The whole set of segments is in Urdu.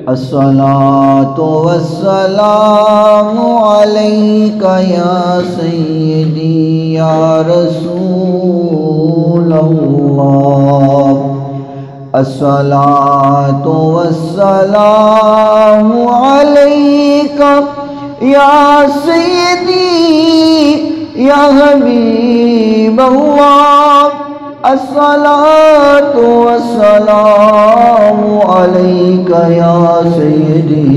الصلاة والسلام عليك يا سيدي يا رسول الله. الصلاة والسلام عليك يا سيدي يا حبيب الله. الصلاة والسلام عليك يا سيدي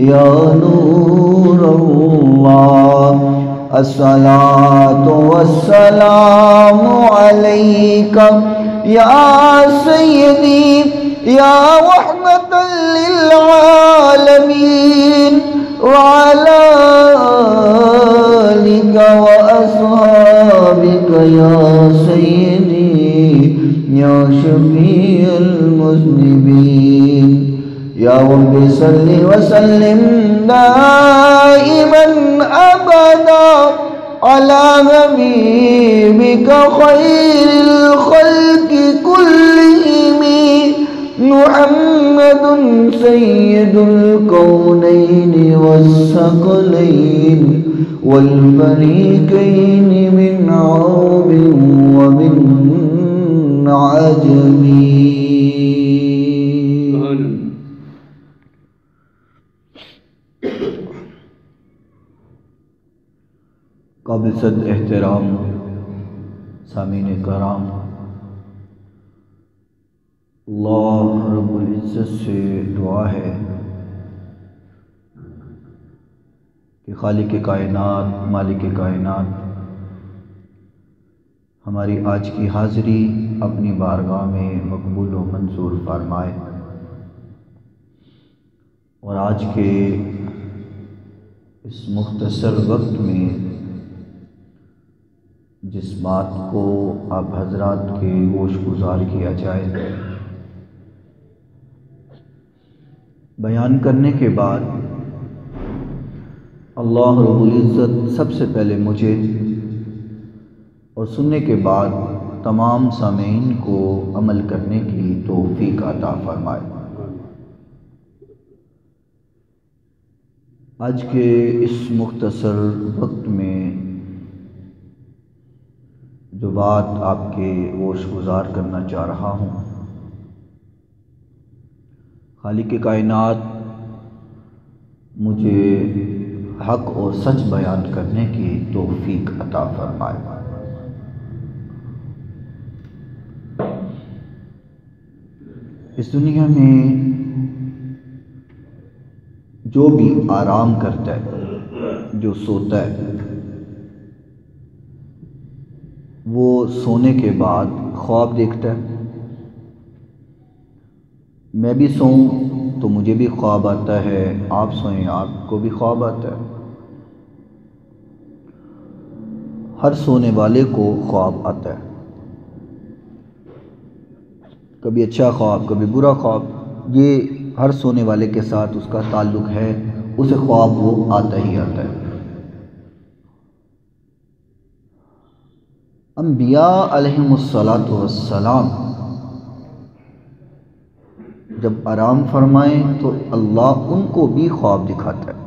يا نور الله. الصلاة والسلام عليك يا سيدي يا رحمة للعالمين وعلى آلك وأصحابك يا سيدي يا شفيع المذنبين. يا رب صل وسلم دائما أبدا على حبيبك خير الخلق كلهم محمد سيد الكونين والثقلين والفريقين من عرب ومن عجم. قابل صد احترام سامعین کرام، اللہ رب العزت سے دعا ہے کہ خالق کائنات مالک کائنات ہماری آج کی حاضری اپنی بارگاہ میں مقبول و منظور فرمائے، اور آج کے اس مختصر وقت میں جس بات کو آپ حضرات کے گوش گزار کیا جائے، بیان کرنے کے بعد اللہ رب العزت سب سے پہلے مجھے اور سننے کے بعد تمام سامعین کو عمل کرنے کی توفیق عطا فرمائے۔ آج کے اس مختصر وقت میں جو بات آپ کے گوش گزار کرنا چاہ رہا ہوں، خالق کائنات مجھے حق اور سچ بیان کرنے کی توفیق عطا فرمائے۔ اس دنیا میں جو بھی آرام کرتا ہے، جو سوتا ہے، وہ سونے کے بعد خواب دیکھتا ہے۔ میں بھی سوؤں تو مجھے بھی خواب آتا ہے، آپ سوئیں آپ کو بھی خواب آتا ہے۔ ہر سونے والے کو خواب آتا ہے، کبھی اچھا خواب کبھی برا خواب، یہ ہر سونے والے کے ساتھ اس کا تعلق ہے، اسے خواب وہ آتا ہی آتا ہے۔ انبیاء علیہم السلام جب آرام فرمائیں تو اللہ ان کو بھی خواب دکھاتا ہے،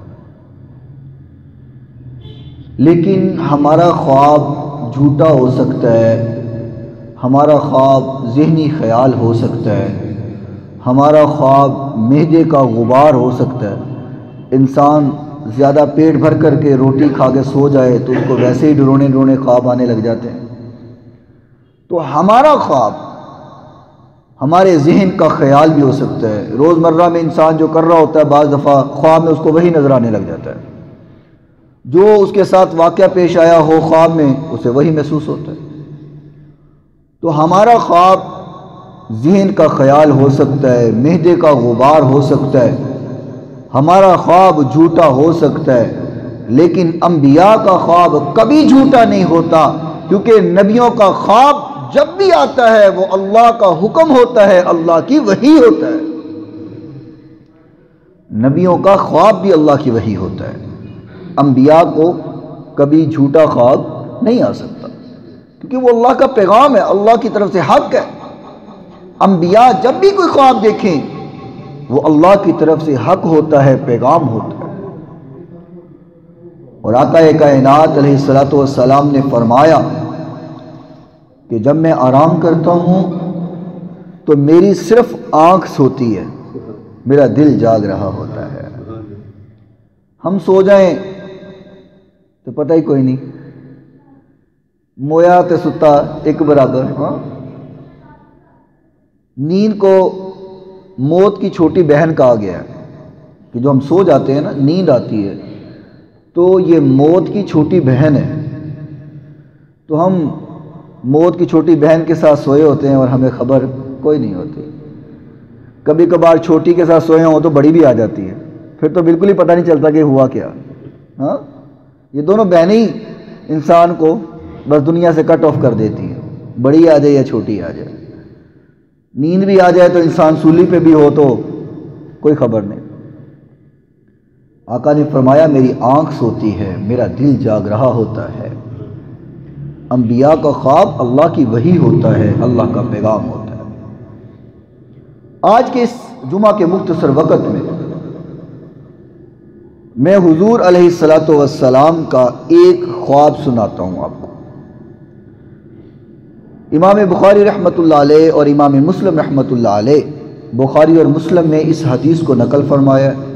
لیکن ہمارا خواب جھوٹا ہو سکتا ہے، ہمارا خواب ذہنی خیال ہو سکتا ہے، ہمارا خواب معدے کا غبار ہو سکتا ہے۔ انسان زیادہ پیٹ بھر کر کے روٹی کھا کے سو جائے تو اس کو ویسے ہی ڈرونے ڈرونے خواب آنے لگ جاتے ہیں۔ تو ہمارا خواب ہمارے ذہن کا خیال بھی ہو سکتا ہے۔ روزمرہ میں انسان جو کر رہا ہوتا ہے، بعض دفعہ خواب میں اس کو وہی نظر آنے لگ جاتا ہے، جو اس کے ساتھ واقعہ پیش آیا ہو خواب میں اسے وہی محسوس ہوتا ہے۔ تو ہمارا خواب ذہن کا خیال ہو سکتا ہے، معدے کا غبار ہو سکتا ہے، ہمارا خواب جھوٹا ہو سکتا ہے، لیکن انبیاء کا خواب کبھی جھوٹا نہیں ہوتا، کیونکہ نبیوں کا خواب جب بھی آتا ہے وہ اللہ کا حکم ہوتا ہے، اللہ کی وحی ہوتا ہے۔ نبیوں کا خواب بھی اللہ کی وحی ہوتا ہے، انبیاء کو کبھی جھوٹا خواب نہیں آ سکتا، کیونکہ وہ اللہ کا پیغام ہے، اللہ کی طرف سے حق ہے۔ انبیاء جب بھی کوئی خواب دیکھیں وہ اللہ کی طرف سے حق ہوتا ہے، پیغام ہوتا ہے۔ اور آقا کائنات علیہ الصلوۃ والسلام نے فرمایا کہ جب میں آرام کرتا ہوں تو میری صرف آنکھ سوتی ہے، میرا دل جاگ رہا ہوتا ہے۔ ہم سو جائیں تو پتہ ہی کوئی نہیں، مویا تے ستا ایک برابر۔ نیند کو موت کی چھوٹی بہن کہا گیا ہے کہ جو ہم سو جاتے ہیں نا، نیند آتی ہے تو یہ موت کی چھوٹی بہن ہے۔ تو ہم موت کی چھوٹی بہن کے ساتھ سوئے ہوتے ہیں اور ہمیں خبر کوئی نہیں ہوتی۔ کبھی کبھار چھوٹی کے ساتھ سوئے ہوں تو بڑی بھی آ جاتی ہے، پھر تو بالکل ہی پتہ نہیں چلتا کہ ہوا کیا۔ ہاں، یہ دونوں بہنیں ہی انسان کو بس دنیا سے کٹ آف کر دیتی ہیں، بڑی آ جائے یا چھوٹی آ جائے۔ نیند بھی آ جائے تو انسان سولی پہ بھی ہو تو کوئی خبر نہیں۔ آقا نے فرمایا میری آنکھ سوتی ہے، میرا دل جاگ رہا ہوتا ہے۔ انبیاء کا خواب اللہ کی وحی ہوتا ہے، اللہ کا پیغام ہوتا ہے۔ آج کے اس جمعہ کے مختصر وقت میں حضور علیہ الصلوۃ والسلام کا ایک خواب سناتا ہوں آپ کو۔ امام بخاری رحمۃ اللہ علیہ اور امام مسلم رحمۃ اللہ علیہ، بخاری اور مسلم میں اس حدیث کو نقل فرمایا ہے۔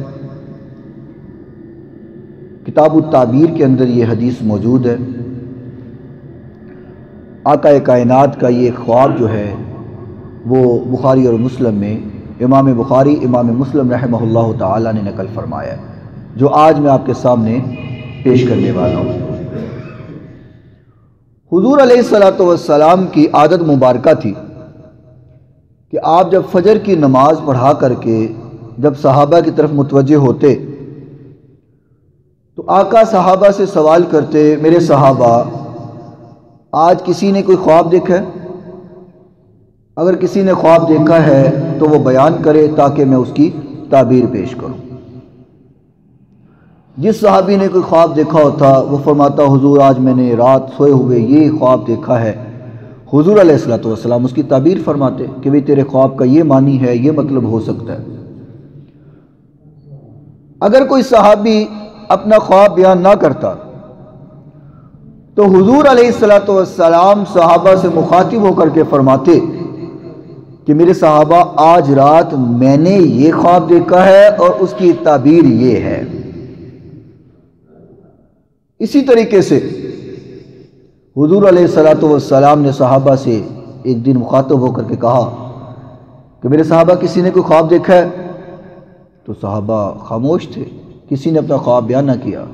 کتاب التعبیر کے اندر یہ حدیث موجود ہے۔ آقا کائنات کا یہ خواب جو ہے وہ بخاری اور مسلم میں امام بخاری امام مسلم رحمہ اللہ تعالی نے نقل فرمایا ہے، جو آج میں آپ کے سامنے پیش کرنے والا ہوں۔ حضور علیہ الصلوۃ والسلام کی عادت مبارکہ تھی کہ آپ جب فجر کی نماز پڑھا کر کے جب صحابہ کی طرف متوجہ ہوتے تو آقا صحابہ سے سوال کرتے، میرے صحابہ آج کسی نے کوئی خواب دیکھا ہے؟ اگر کسی نے خواب دیکھا ہے تو وہ بیان کرے تاکہ میں اس کی تعبیر پیش کروں۔ جس صحابی نے کوئی خواب دیکھا ہوتا وہ فرماتا، حضور آج میں نے رات سوئے ہوئے یہ خواب دیکھا ہے۔ حضور علیہ الصلوۃ والسلام اس کی تعبیر فرماتے کہ بھئی تیرے خواب کا یہ معنی ہے، یہ مطلب ہو سکتا ہے۔ اگر کوئی صحابی اپنا خواب بیان نہ کرتا تو حضور علیہ الصلوۃ والسلام صحابہ سے مخاطب ہو کر کے فرماتے کہ میرے صحابہ آج رات میں نے یہ خواب دیکھا ہے اور اس کی تعبیر یہ ہے۔ اسی طریقے سے حضور علیہ الصلوۃ والسلام نے صحابہ سے ایک دن مخاطب ہو کر کے کہا کہ میرے صحابہ کسی نے کوئی خواب دیکھا ہے؟ تو صحابہ خاموش تھے، کسی نے اپنا خواب بیان نہ کیا۔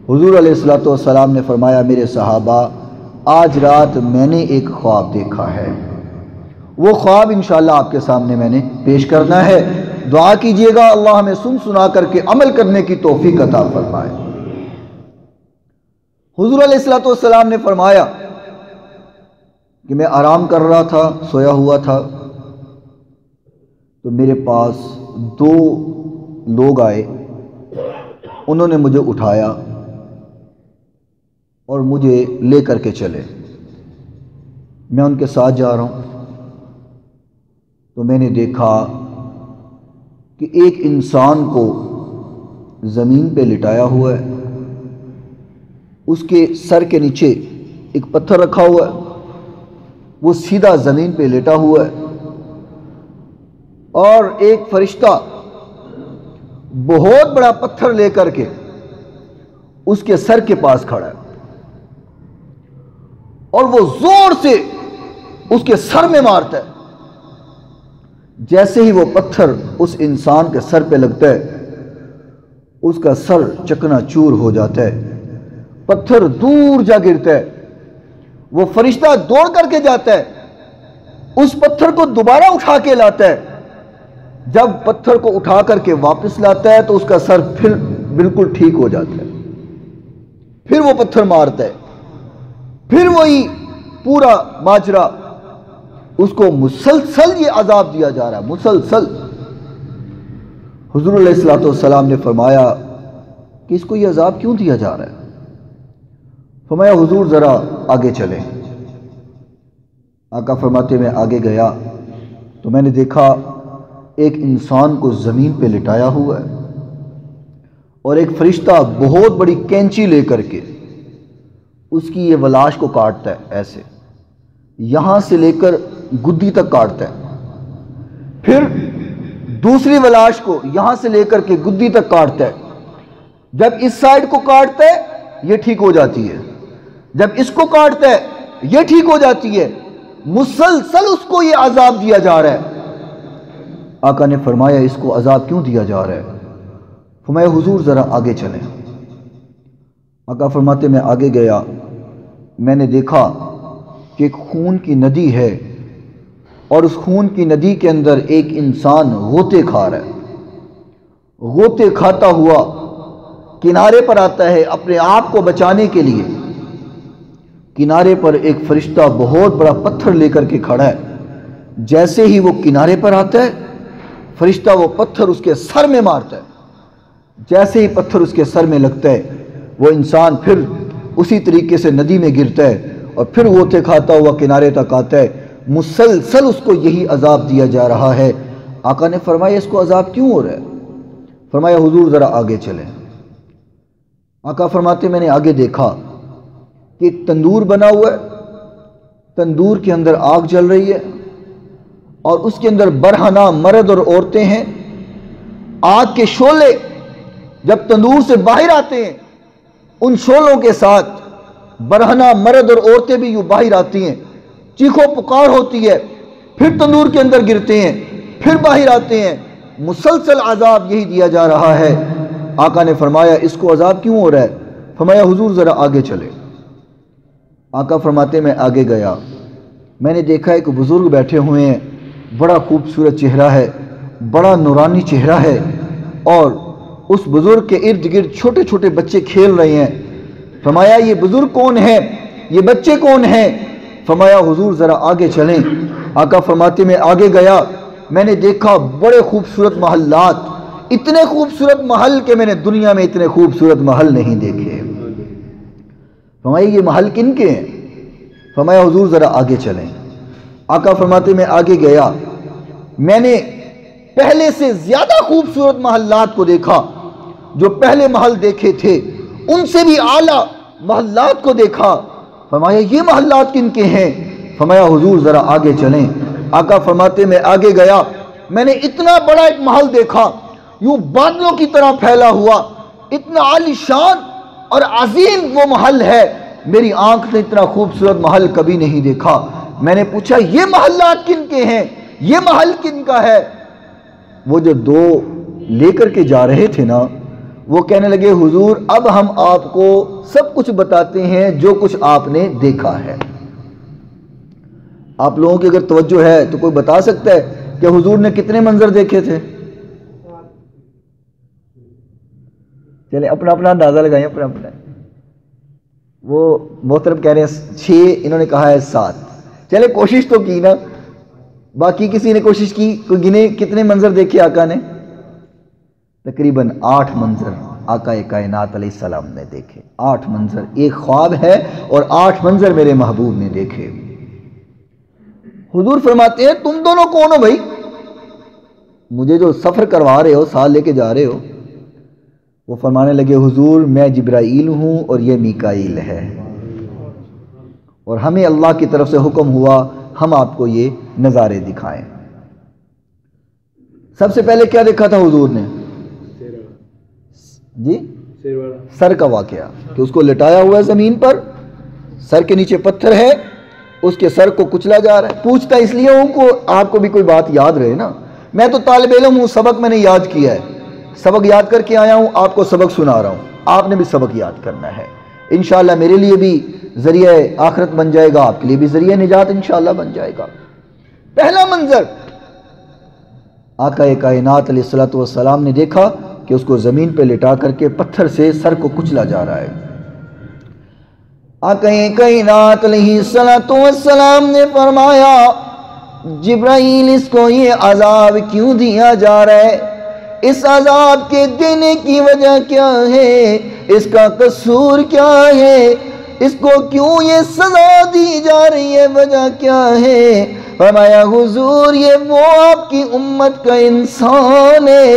حضور علیہ الصلوۃ والسلام نے فرمایا، میرے صحابہ آج رات میں نے ایک خواب دیکھا ہے، وہ خواب انشاءاللہ آپ کے سامنے میں نے پیش کرنا ہے۔ دعا کیجئے گا اللہ ہمیں سن سنا کر کے عمل کرنے کی توفیق عطا فرمائے۔ حضور علیہ الصلوۃ والسلام نے فرمایا کہ میں آرام کر رہا تھا، سویا ہوا تھا، تو میرے پاس دو لوگ آئے، انہوں نے مجھے اٹھایا اور مجھے لے کر کے چلے۔ میں ان کے ساتھ جا رہا ہوں تو میں نے دیکھا کہ ایک انسان کو زمین پہ لٹایا ہوا ہے، اس کے سر کے نیچے ایک پتھر رکھا ہوا ہے، وہ سیدھا زمین پہ لیٹا ہوا ہے، اور ایک فرشتہ بہت بڑا پتھر لے کر کے اس کے سر کے پاس کھڑا ہے، اور وہ زور سے اس کے سر میں مارتا ہے۔ جیسے ہی وہ پتھر اس انسان کے سر پہ لگتا ہے اس کا سر چکنا چور ہو جاتا ہے، پتھر دور جا گرتا ہے۔ وہ فرشتہ دوڑ کر کے جاتا ہے، اس پتھر کو دوبارہ اٹھا کے لاتا ہے۔ جب پتھر کو اٹھا کر کے واپس لاتا ہے تو اس کا سر پھر بالکل ٹھیک ہو جاتا ہے۔ پھر وہ پتھر مارتا ہے، پھر وہی پورا ماجرا، اس کو مسلسل یہ عذاب دیا جا رہا ہے، مسلسل۔ حضور علیہ الصلوۃ والسلام نے فرمایا کہ اس کو یہ عذاب کیوں دیا جا رہا ہے؟ فرمایا حضور ذرا آگے چلیں۔ آقا فرماتے میں آگے گیا تو میں نے دیکھا ایک انسان کو زمین پہ لٹایا ہوا ہے اور ایک فرشتہ بہت بڑی کینچی لے کر کے اس کی یہ ولاش کو کاٹتا ہے، ایسے یہاں سے لے کر گدی تک کاٹتا ہے، پھر دوسری ولاش کو یہاں سے لے کر کے گدی تک کاٹتا ہے۔ جب اس سائڈ کو کاٹتا ہے یہ ٹھیک ہو جاتی ہے، جب اس کو کاٹتا ہے یہ ٹھیک ہو جاتی ہے، مسلسل اس کو یہ عذاب دیا جا رہا ہے۔ آقا نے فرمایا اس کو عذاب کیوں دیا جا رہا ہے؟ فرمایا حضور ذرا آگے چلیں۔ آقا فرماتے میں آگے گیا، میں نے دیکھا کہ ایک خون کی ندی ہے اور اس خون کی ندی کے اندر ایک انسان غوطے کھا رہا ہے، غوطے کھاتا ہوا کنارے پر آتا ہے اپنے آپ کو بچانے کے لیے۔ کنارے پر ایک فرشتہ بہت بڑا پتھر لے کر کے کھڑا ہے، جیسے ہی وہ کنارے پر آتا ہے فرشتہ وہ پتھر اس کے سر میں مارتا ہے، جیسے ہی پتھر اس کے سر میں لگتا ہے وہ انسان پھر اسی طریقے سے ندی میں گرتا ہے اور پھر غوطے کھاتا ہوا کنارے تک آتا ہے۔ مسلسل اس کو یہی عذاب دیا جا رہا ہے۔ آقا نے فرمایا اس کو عذاب کیوں ہو رہا ہے؟ فرمایا حضور ذرا آگے چلیں۔ آقا فرماتے میں نے آگے دیکھا کہ ایک تندور بنا ہوا ہے، تندور کے اندر آگ جل رہی ہے اور اس کے اندر برہنہ مرد اور عورتیں ہیں۔ آگ کے شعلے جب تندور سے باہر آتے ہیں ان شعلوں کے ساتھ برہنہ مرد اور عورتیں بھی یوں باہر آتی ہیں، چیخو پکار ہوتی ہے، پھر تندور کے اندر گرتے ہیں، پھر باہر آتے ہیں، مسلسل عذاب یہی دیا جا رہا ہے۔ آقا نے فرمایا اس کو عذاب کیوں ہو رہا ہے؟ فرمایا حضور ذرا آگے چلے۔ آقا فرماتے میں آگے گیا، میں نے دیکھا ایک بزرگ بیٹھے ہوئے ہیں، بڑا خوبصورت چہرہ ہے، بڑا نورانی چہرہ ہے، اور اس بزرگ کے ارد گرد چھوٹے چھوٹے بچے کھیل رہے ہیں۔ فرمایا یہ بزرگ کون ہے، یہ بچے کون ہیں؟ فرمایا حضور ذرا آگے چلیں۔ آقا فرماتے میں آگے گیا، میں نے دیکھا بڑے خوبصورت محلات، اتنے خوبصورت محل کہ میں نے دنیا میں اتنے خوبصورت محل نہیں دیکھے۔ فرمایا یہ محل کن کے ہیں؟ فرمایا حضور ذرا آگے چلیں۔ آقا فرماتے میں آگے گیا، میں نے پہلے سے زیادہ خوبصورت محلات کو دیکھا، جو پہلے محل دیکھے تھے ان سے بھی اعلیٰ محلات کو دیکھا۔ فرمایا یہ محلات کن کے ہیں؟ فرمایا حضور ذرا آگے چلیں۔ آقا فرماتے میں آگے گیا، میں نے اتنا بڑا ایک محل دیکھا، یوں بادلوں کی طرح پھیلا ہوا، اتنا عالی شان اور عظیم وہ محل ہے، میری آنکھ نے اتنا خوبصورت محل کبھی نہیں دیکھا۔ میں نے پوچھا یہ محلات کن کے ہیں، یہ محل کن کا ہے؟ وہ جو دو لے کر کے جا رہے تھے نا، وہ کہنے لگے حضور اب ہم آپ کو سب کچھ بتاتے ہیں جو کچھ آپ نے دیکھا ہے۔ آپ لوگوں کی اگر توجہ ہے تو کوئی بتا سکتا ہے کہ حضور نے کتنے منظر دیکھے تھے؟ چلیں اپنا اپنا اندازہ لگائیں، اپنا اپنا۔ وہ محترم کہہ رہے ہیں 6، انہوں نے کہا ہے 7۔ چلے کوشش تو کی نا، باقی کسی نے کوشش کی؟ کوئی گنے کتنے منظر دیکھے آقا نے؟ تقریباً 8 منظر آقا کائنات علیہ السلام نے دیکھے۔ 8 منظر، ایک خواب ہے اور 8 منظر میرے محبوب نے دیکھے۔ حضور فرماتے ہیں تم دونوں کون ہو بھائی؟ مجھے جو سفر کروا رہے ہو، ساتھ لے کے جا رہے ہو؟ وہ فرمانے لگے حضور میں جبرائیل ہوں اور یہ میکائیل ہے، اور ہمیں اللہ کی طرف سے حکم ہوا ہم آپ کو یہ نظارے دکھائیں۔ سب سے پہلے کیا دیکھا تھا حضور نے؟ جی سر کا واقعہ، کہ اس کو لٹایا ہوا ہے زمین پر، سر کے نیچے پتھر ہے، اس کے سر کو کچلا جا رہا ہے۔ پوچھتا اس لیے ہوں کہ آپ کو بھی کوئی بات یاد رہے نا، میں تو طالب علم ہوں، سبق میں نے یاد کیا ہے، سبق یاد کر کے آیا ہوں، آپ کو سبق سنا رہا ہوں، آپ نے بھی سبق یاد کرنا ہے۔ انشاءاللہ میرے لیے بھی ذریعہ آخرت بن جائے گا، آپ کے لیے بھی ذریعہ نجات انشاءاللہ بن جائے گا۔ پہلا منظر آقا کائنات علیہ السلام نے دیکھا کہ اس کو زمین پہ لٹا کر کے پتھر سے سر کو کچلا جا رہا ہے۔ آقا کائنات علیہ السلام نے فرمایا جبرائیل اس کو یہ عذاب کیوں دیا جا رہا ہے؟ اس عذاب کے دینے کی وجہ کیا ہے؟ اس کا قصور کیا ہے؟ اس کو کیوں یہ سزا دی جا رہی ہے؟ وجہ کیا ہے؟ فرمایا حضور یہ وہ آپ کی امت کا انسان ہے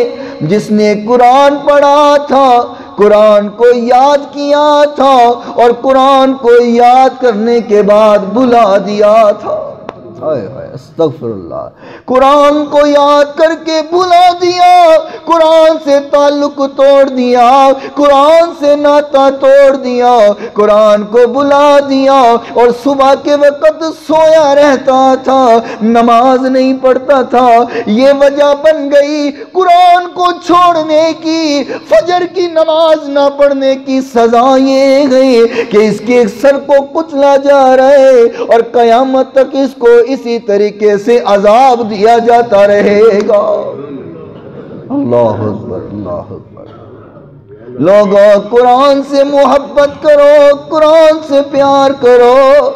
جس نے قرآن پڑھا تھا، قرآن کو یاد کیا تھا اور قرآن کو یاد کرنے کے بعد بھلا دیا تھا۔ استغفر اللہ، قرآن کو یاد کر کے بھلا دیا، قرآن سے تعلق توڑ دیا، قرآن سے ناطہ توڑ دیا، قرآن کو بھلا دیا اور صبح کے وقت سویا رہتا تھا، نماز نہیں پڑھتا تھا۔ یہ وجہ بن گئی قرآن کو چھوڑنے کی، فجر کی نماز نہ پڑھنے کی سزا یہ گئی کہ اس کے سر کو کچلا جا رہا ہے اور قیامت تک اس کو اسی طریقے سے عذاب دیا جاتا رہے گا۔ اللہ اکبر، اللہ اکبر۔ لوگوں قرآن سے محبت کرو، قرآن سے پیار کرو۔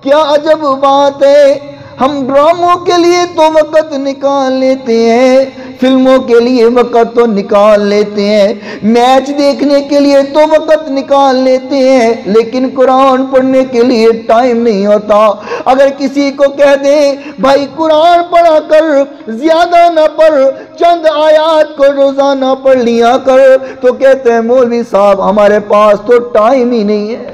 کیا عجب بات ہے، ہم ڈراموں کے لیے تو وقت نکال لیتے ہیں، فلموں کے لیے وقت تو نکال لیتے ہیں، میچ دیکھنے کے لیے تو وقت نکال لیتے ہیں، لیکن قرآن پڑھنے کے لیے ٹائم نہیں ہوتا۔ اگر کسی کو کہہ دے بھائی قرآن پڑھا کر، زیادہ نہ پڑھ، چند آیات کو روزانہ پڑھ لیا کر، تو کہتے ہیں مولوی صاحب ہمارے پاس تو ٹائم ہی نہیں ہے۔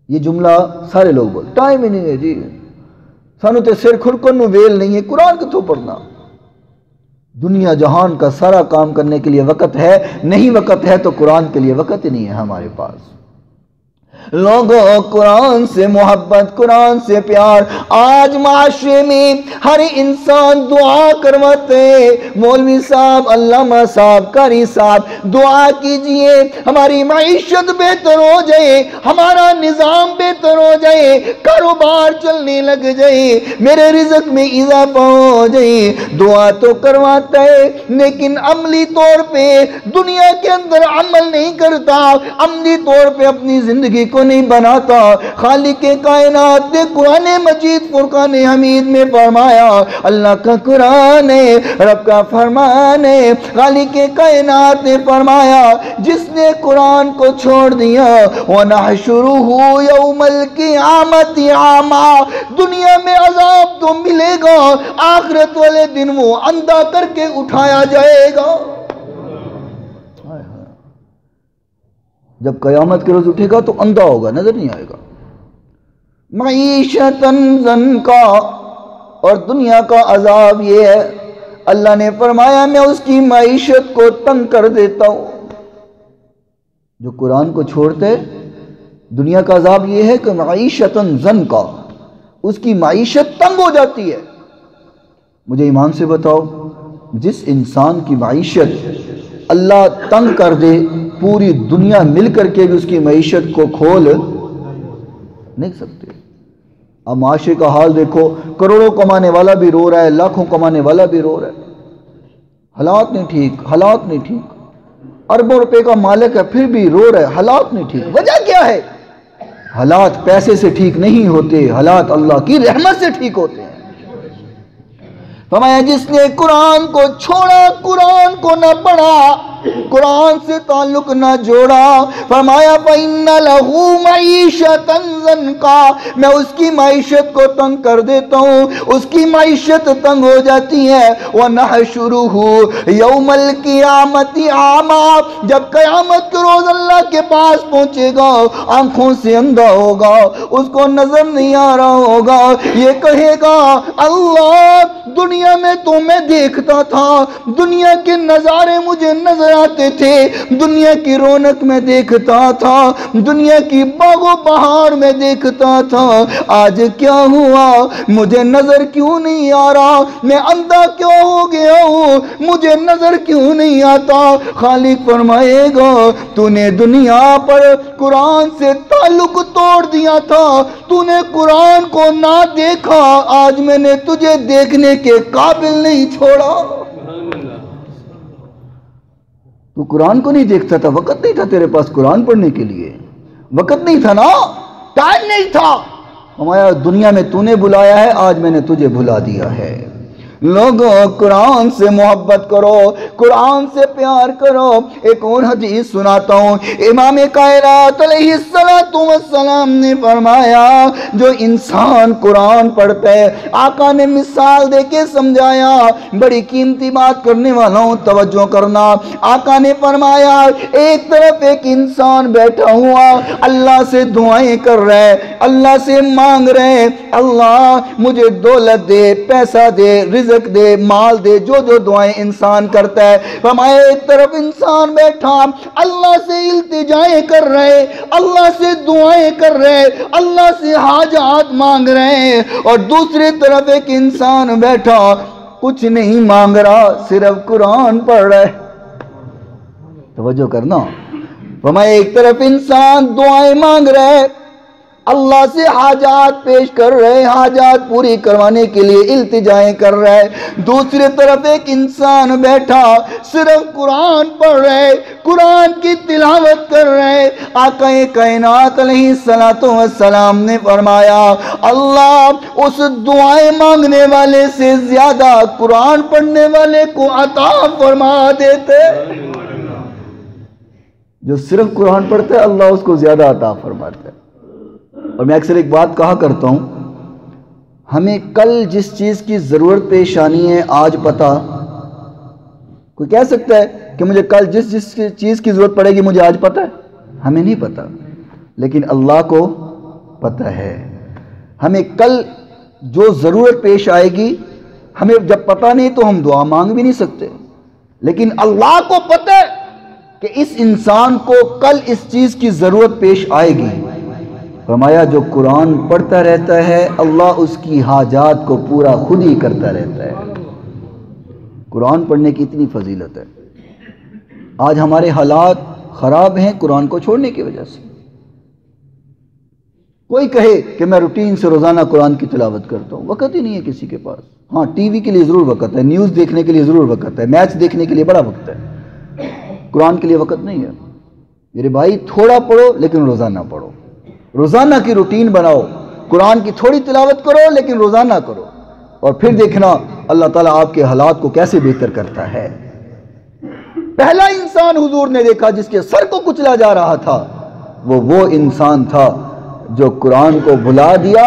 یہ جملہ سارے لوگ بول، ٹائم ہی نہیں ہے جی، سانو تے سر کھڑکن نو ویل نہیں ہے، قرآن کتوں پڑھنا؟ دنیا جہان کا سارا کام کرنے کے لیے وقت ہے، نہیں وقت ہے تو قرآن کے لیے وقت ہی نہیں ہے ہمارے پاس۔ لوگوں قرآن سے محبت، قرآن سے پیار۔ آج معاشرے میں ہر انسان دعا کرواتے ہیں، مولوی صاحب، علامہ صاحب، قاری صاحب دعا کیجئے ہماری معیشت بہتر ہو جائے، ہمارا نظام بہتر ہو جائے، کاروبار چلنے لگ جائے، میرے رزق میں اضافہ ہو جائے۔ دعا تو کرواتا ہے لیکن عملی طور پہ دنیا کے اندر عمل نہیں کرتا، عملی طور پہ اپنی زندگی کو نہیں بناتا۔ خالق کائنات نے قرآن مجید فرقان حمید میں فرمایا، اللہ کا قرآن ہے، رب کا فرمان ہے، خالق کائنات نے فرمایا جس نے قرآن کو چھوڑ دیا وَنَحْشُرُهُ يَوْمَ الْقِيَامَةِ عَامًا، دنیا میں عذاب تو ملے گا، آخرت والے دن وہ اندھا کر کے اٹھایا جائے گا۔ جب قیامت کے روز اٹھے گا تو اندھا ہوگا، نظر نہیں آئے گا۔ معیشتاً ضنکا، اور دنیا کا عذاب یہ ہے، اللہ نے فرمایا میں اس کی معیشت کو تنگ کر دیتا ہوں۔ جو قرآن کو چھوڑتے، دنیا کا عذاب یہ ہے کہ معیشتاً ضنکا، اس کی معیشت تنگ ہو جاتی ہے۔ مجھے ایمان سے بتاؤ، جس انسان کی معیشت اللہ تنگ کر دے، پوری دنیا مل کر کے بھی اس کی معیشت کو کھول نہیں سکتے۔ اب معاشرے کا حال دیکھو، کروڑوں کمانے والا بھی رو رہا ہے، لاکھوں کمانے والا بھی رو رہا ہے، حالات نہیں ٹھیک، حالات نہیں ٹھیک۔ اربوں روپے کا مالک ہے پھر بھی رو رہا ہے، حالات نہیں ٹھیک۔ وجہ کیا ہے؟ حالات پیسے سے ٹھیک نہیں ہوتے، حالات اللہ کی رحمت سے ٹھیک ہوتے ہیں۔ فرمایا جس نے قرآن کو چھوڑا، قرآن کو نہ پڑھا، قرآن سے تعلق نہ جوڑا، فرمایا فَإِنَّ لَهُ مَعِيشَةً ضَنْكًا، میں اس کی معیشت کو تنگ کر دیتا ہوں، اس کی معیشت تنگ ہو جاتی ہے۔ وَنَحْشُرُهُ يَوْمَ الْقِيَامَةِ عَامًا، جب قیامت کے روز اللہ کے پاس پہنچے گا، آنکھوں سے اندھا ہوگا، اس کو نظر نہیں آ رہا ہوگا، یہ کہے گا اللہ دنیا میں تو میں دیکھتا تھا، دنیا کے نظارے مجھے نظر آتے تھے، دنیا کی رونق میں دیکھتا تھا، دنیا کی باغ و بہار میں دیکھتا تھا، آج کیا ہوا؟ مجھے نظر کیوں نہیں آ رہا؟ میں اندھا کیوں ہو گیا ہوں؟ مجھے نظر کیوں نہیں آتا؟ خالق فرمائے گا تو نے دنیا پر قرآن سے تعلق توڑ دیا تھا، تو نے قرآن کو نہ دیکھا، آج میں نے تجھے دیکھنے کے قابل نہیں چھوڑا۔ تو قرآن کو نہیں دیکھتا تھا، وقت نہیں تھا تیرے پاس قرآن پڑھنے کے لیے، وقت نہیں تھا نا، ٹائم نہیں تھا۔ ہمارا دنیا میں تو نے بلایا ہے، آج میں نے تجھے بھلا دیا ہے۔ لوگوں قرآن سے محبت کرو، قرآن سے پیار کرو۔ ایک اور حدیث سناتا ہوں، امام کائنات علیہ السلام نے فرمایا جو انسان قرآن پڑھتا ہے، آقا نے مثال دے کے سمجھایا، بڑی قیمتی بات کرنے والوں توجہ کرنا۔ آقا نے فرمایا ایک طرف ایک انسان بیٹھا ہوا اللہ سے دعائیں کر رہا ہے، اللہ سے مانگ رہے ہیں، اللہ مجھے دولت دے، پیسہ دے، رزق دے، مال دے، جو جو دعائیں انسان کرتا ہے۔ فرمایا ایک طرف انسان بیٹھا اللہ سے التجائیں کر رہے، اللہ سے دعائیں کر رہے، اللہ سے حاجات مانگ رہے ہیں، اور دوسری طرف ایک انسان بیٹھا کچھ نہیں مانگ رہا، صرف قرآن پڑھ رہا ہے۔ توجہ کرنا، فرمایا ایک طرف انسان دعائیں مانگ رہے، اللہ سے حاجات پیش کر رہے، حاجات پوری کروانے کے لیے التجائیں کر رہے، دوسری طرف ایک انسان بیٹھا صرف قرآن پڑھ رہے، قرآن کی تلاوت کر رہے۔ آقا کائنات علیہ السلام نے فرمایا اللہ اس دعائیں مانگنے والے سے زیادہ قرآن پڑھنے والے کو عطا فرما دیتے۔ جو صرف قرآن پڑھتا ہے اللہ اس کو زیادہ عطا فرماتا ہے۔ اور میں اکثر ایک بات کہا کرتا ہوں، ہمیں کل جس چیز کی ضرورت پیش آنی ہے آج پتہ، کوئی کہہ سکتا ہے کہ مجھے کل جس چیز کی ضرورت پڑے گی مجھے آج پتہ ہے؟ ہمیں نہیں پتہ، لیکن اللہ کو پتہ ہے۔ ہمیں کل جو ضرورت پیش آئے گی ہمیں جب پتہ نہیں تو ہم دعا مانگ بھی نہیں سکتے، لیکن اللہ کو پتہ ہے کہ اس انسان کو کل اس چیز کی ضرورت پیش آئے گی۔ فرمایا جو قرآن پڑھتا رہتا ہے اللہ اس کی حاجات کو پورا خود ہی کرتا رہتا ہے۔ قرآن پڑھنے کی اتنی فضیلت ہے۔ آج ہمارے حالات خراب ہیں قرآن کو چھوڑنے کی وجہ سے۔ کوئی کہے کہ میں روٹین سے روزانہ قرآن کی تلاوت کرتا ہوں، وقت ہی نہیں ہے کسی کے پاس۔ ہاں ٹی وی کے لیے ضرور وقت ہے، نیوز دیکھنے کے لیے ضرور وقت ہے، میچ دیکھنے کے لیے بڑا وقت ہے، قرآن کے لیے وقت نہیں ہے۔ میرے بھائی تھوڑا پڑھو لیکن روزانہ پڑھو، روزانہ کی روٹین بناؤ، قرآن کی تھوڑی تلاوت کرو لیکن روزانہ کرو، اور پھر دیکھنا اللہ تعالیٰ آپ کے حالات کو کیسے بہتر کرتا ہے۔ پہلا انسان حضور نے دیکھا جس کے سر کو کچلا جا رہا تھا، وہ انسان تھا جو قرآن کو بھلا دیا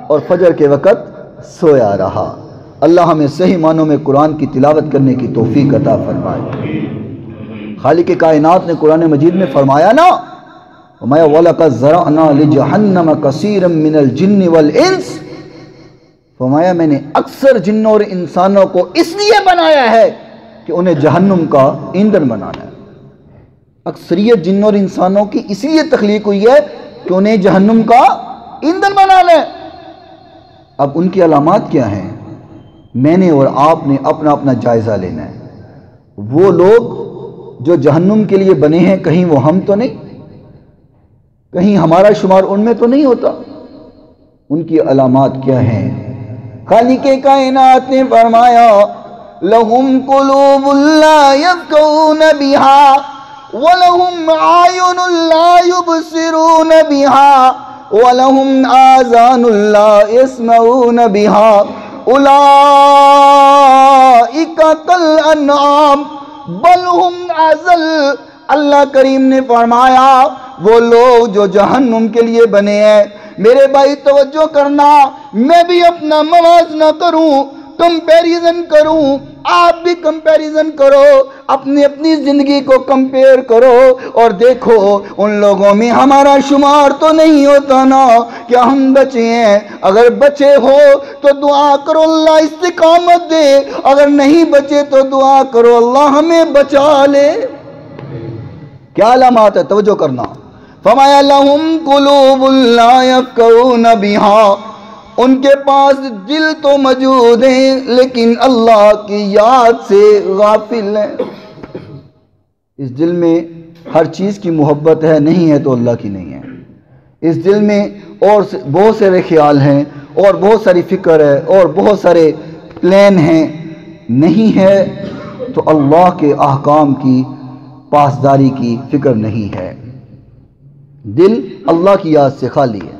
اور فجر کے وقت سویا رہا۔ اللہ ہمیں صحیح معنوں میں قرآن کی تلاوت کرنے کی توفیق عطا فرمائے۔ خالق کائنات نے قرآن مجید میں فرمایا نا، وَمَا وَلَقَدْ زَرَعْنَا لِجَهَنَّمَ كَثِيرًا مِّنَ الْجِنِّ وَالْإِنسِ، فرمایا میں نے اکثر جنوں اور انسانوں کو اس لیے بنایا ہے کہ انہیں جہنم کا ایندھن بنانا ہے۔ اکثریت جنوں اور انسانوں کی اس لیے تخلیق ہوئی ہے کہ انہیں جہنم کا ایندھن بنانا ہے۔ اب ان کی علامات کیا ہیں؟ میں نے اور آپ نے اپنا اپنا جائزہ لینا ہے۔ وہ لوگ جو جہنم کے لیے بنے ہیں کہیں وہ ہم تو نہیں، کہیں ہمارا شمار ان میں تو نہیں ہوتا؟ ان کی علامات کیا ہیں؟ خالق کائنات نے فرمایا لَهُمْ قُلُوبٌ لَا يَفْقَهُونَ بِهَا وَلَهُمْ أَعْيُنٌ لَا يُبْصِرُونَ بِهَا وَلَهُمْ آذَانٌ لَا يَسْمَعُونَ بِهَا أُولَئِكَ كَالْأَنْعَامِ بَلْ هُمْ أَضَلُّ۔ اللہ کریم نے فرمایا وہ لوگ جو جہنم کے لیے بنے ہیں، میرے بھائی توجہ کرنا، میں بھی اپنا موازنہ کروں، کمپیریزن کروں، آپ بھی کمپیریزن کرو، اپنی زندگی کو کمپیئر کرو اور دیکھو ان لوگوں میں ہمارا شمار تو نہیں ہوتا نا، کیا ہم بچے ہیں؟ اگر بچے ہو تو دعا کرو اللہ استقامت دے، اگر نہیں بچے تو دعا کرو اللہ ہمیں بچا لے۔ کیا علامات ہے؟ توجہ کرنا، فرمایا لَهُمْ قُلُوبٌ لَا يَفْقَهُونَ بِهَا، ان کے پاس دل تو موجود ہیں لیکن اللہ کی یاد سے غافل ہیں۔ اس دل میں ہر چیز کی محبت ہے، نہیں ہے تو اللہ کی نہیں ہے۔ اس دل میں اور بہت سارے خیال ہیں اور بہت ساری فکر ہے اور بہت سارے پلان ہیں، نہیں ہے تو اللہ کے احکام کی پاسداری کی فکر نہیں ہے۔ دل اللہ کی یاد سے خالی ہے۔